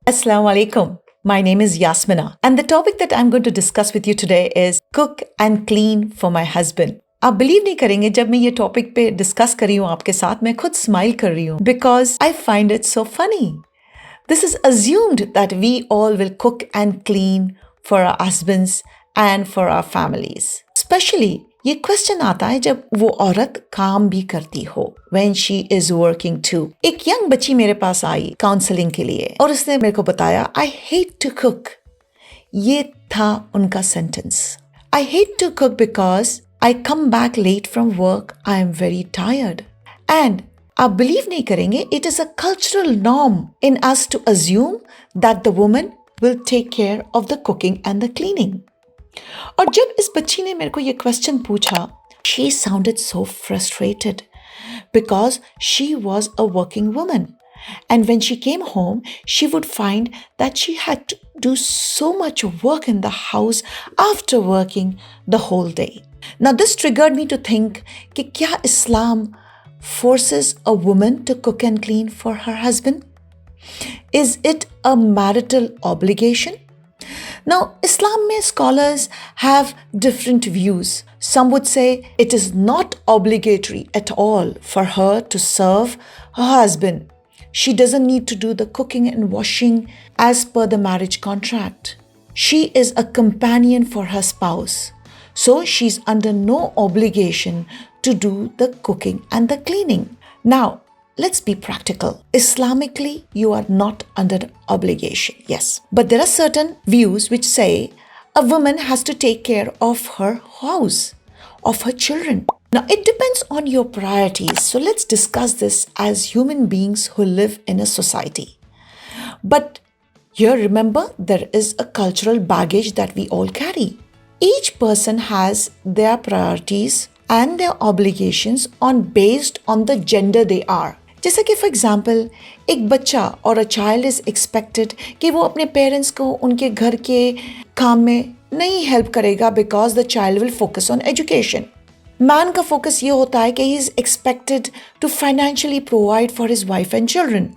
Assalamu alaikum. My name is Yasmeena, and the topic that I'm going to discuss with you today is cook and clean for my husband. आप believe नहीं करेंगे जब मैं ये topic पे discuss कर रही हूँ आपके साथ, मैं खुद स्माइल कर रही हूँ because I find it so funny. This is assumed that we all will cook and clean for our husbands and for our families. Especially ये क्वेश्चन आता है जब वो औरत काम भी करती हो, when she is working too. एक यंग बच्ची मेरे पास आई काउंसलिंग के लिए और उसने मेरे को बताया I hate to cook. ये था उनका sentence. I hate to cook because I come back late from work. I am very tired. And आप बिलीव नहीं करेंगे, it is a cultural norm in us to assume that the woman will take care of the cooking and the cleaning. और जब इस बच्ची ने मेरे को ये क्वेश्चन पूछा, she sounded so frustrated because she was a working woman. And when she came home, she would find that she had to do so much work in the house after working the whole day. Now this triggered me to think कि क्या Islam forces a woman to cook and clean for her husband? Is it a marital obligation? Now, Islam mein scholars have different views. Some would say it is not obligatory at all for her to serve her husband. She doesn't need to do the cooking and washing as per the marriage contract. She is a companion for her spouse. So she's under no obligation to do the cooking and the cleaning. Now, let's be practical. Islamically, you are not under obligation, yes. But there are certain views which say a woman has to take care of her house, of her children. Now, it depends on your priorities. So let's discuss this as human beings who live in a society. But here, remember, there is a cultural baggage that we all carry. Each person has their priorities and their obligations based on the gender they are. जैसे कि for example एक बच्चा और a child is expected कि वो अपने parents को उनके घर के काम में नहीं हेल्प करेगा because the child will focus on education. Man का फोकस ये होता है कि he is expected to financially provide for his wife and children,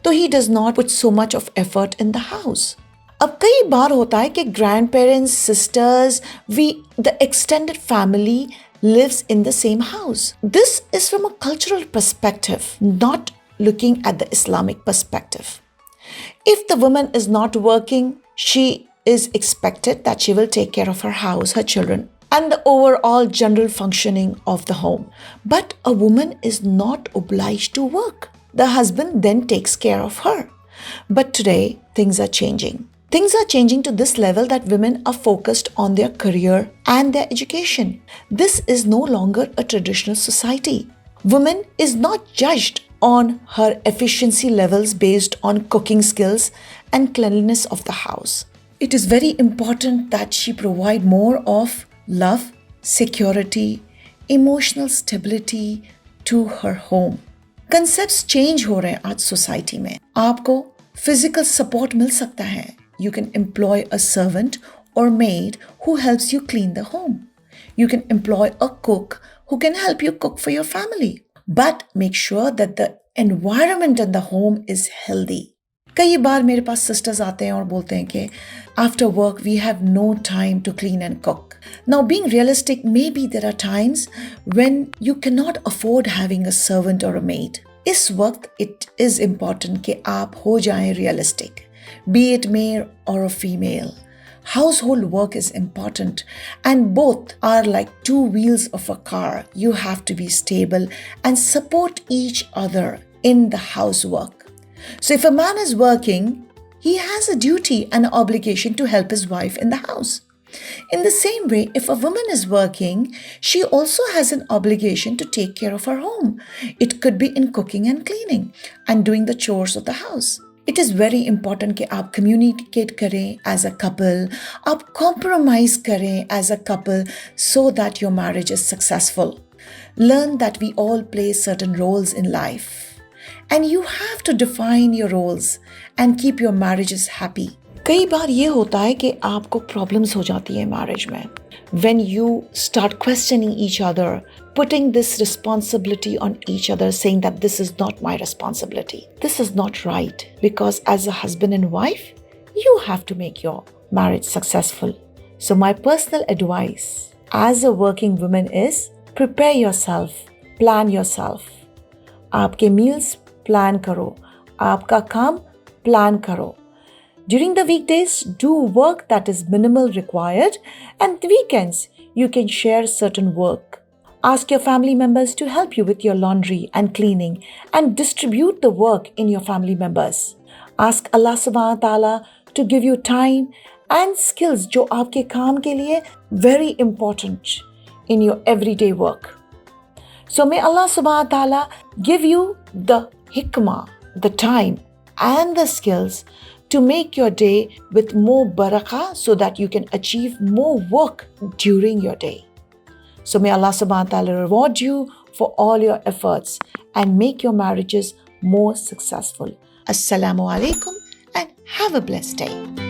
तो he does not put so much of effort in the house. अब कई बार होता है कि grandparents, sisters, the extended family lives in the same house. This is from a cultural perspective, not looking at the Islamic perspective. If the woman is not working, she is expected that she will take care of her house, her children, and the overall general functioning of the home. But a woman is not obliged to work. The husband then takes care of her. But today, things are changing. Things are changing to this level that women are focused on their career and their education. This is no longer a traditional society. Woman is not judged on her efficiency levels based on cooking skills and cleanliness of the house. It is very important that she provide more of love, security, emotional stability to her home. Concepts change हो रहे हैं आज society में. आपको physical support मिल सकता है. You can employ a servant or maid who helps you clean the home. You can employ a cook who can help you cook for your family. But make sure that the environment in the home is healthy. कई बार मेरे पास sisters आते हैं और बोलते हैं कि after work we have no time to clean and cook. Now being realistic, maybe there are times when you cannot afford having a servant or a maid. इस वक्त it is important कि आप हो जाएं realistic. Be it male or a female, household work is important and both are like two wheels of a car. You have to be stable and support each other in the housework. So if a man is working, he has a duty and an obligation to help his wife in the house. In the same way, if a woman is working, she also has an obligation to take care of her home. It could be in cooking and cleaning and doing the chores of the house. It is very important कि आप communicate करें as a couple, आप compromise करें as a couple so that your marriage is successful. Learn that we all play certain roles in life and you have to define your roles and keep your marriages happy. कई बार ये होता है कि आपको problems हो जाती है marriage में. When you start questioning each other, putting this responsibility on each other, saying that this is not my responsibility. This is not right, because as a husband and wife, you have to make your marriage successful. So my personal advice as a working woman is prepare yourself, plan yourself. आपके meals plan करो, आपका काम plan करो. During the weekdays, do work that is minimal required, and the weekends, you can share certain work. Ask your family members to help you with your laundry and cleaning and distribute the work in your family members. Ask Allah subhanahu wa ta'ala to give you time and skills जो आपके काम के लिए very important in your everyday work. So may Allah subhanahu wa ta'ala give you the hikmah, the time and the skills to make your day with more barakah so that you can achieve more work during your day. So may Allah subhanahu wa ta'ala reward you for all your efforts and make your marriages more successful. Assalamu alaikum and have a blessed day.